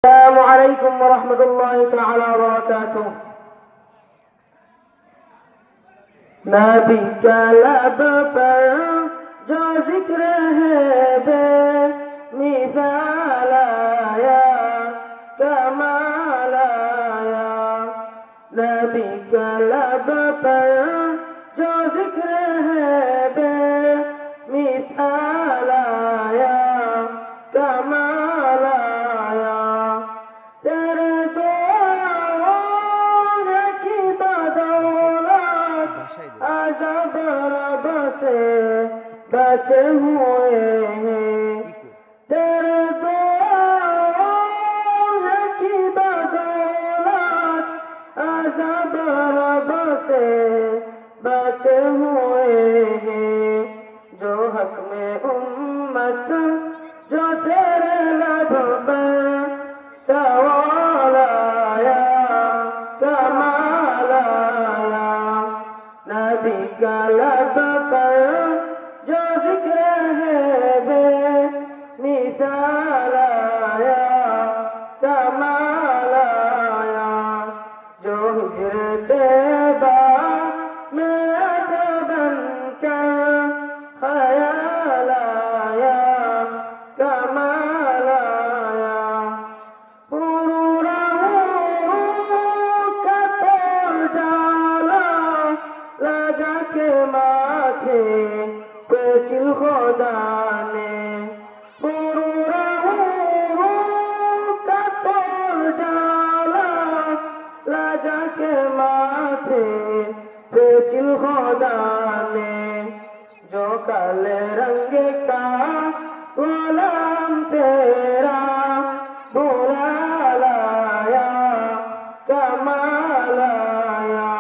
السلام عليكم ورحمة الله تعالى وبركاته नबी का लब पर जो जिक्र है बेमिसाल आया कमाल आया नबी का लब पर जो जिक्र है बेमिसाल आया कमाल आया तेरे दुआओं की बदौलत अज़ब रब से बचे हुए हैं तेरे दुआओं की बदौलत अज़ब रब से बचे हुए हैं जो हक में उम्मत जो तेरे लब पर सवाल आया कमाल आया नबी का लब पर जो जिक्र है बेमिसाल आया कमाल आया जो हिजरत तैबा में अदबन कर ख्याल आया कमाल आया का तोड़ डाला लगा के माथे पे चिल खुदा ने का तोड़ डाला लगा के माथे पे चिल खुदा ने जो काले रंग का गुलाम तेरा बुला लाया कमाल आया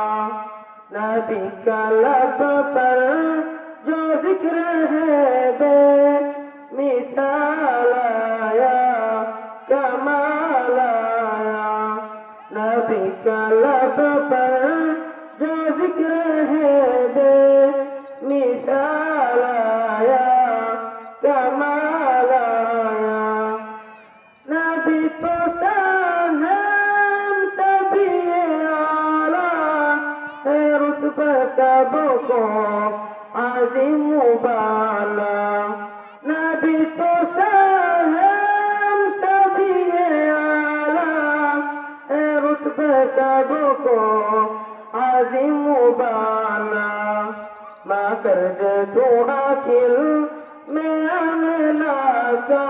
नबी का लब पर जो जिक्र है बेमिसाल आया कमाल आया नबी का लब पर जो जिक्र है बेमिसाल आया कमाल आया नबी तो हम सभी आला है रुतबा सबको आज़िम बाला नबी तो हम सभी आला है रुतबा सबको आज़िम बाला माँ कर जो तू आखिल में आमला का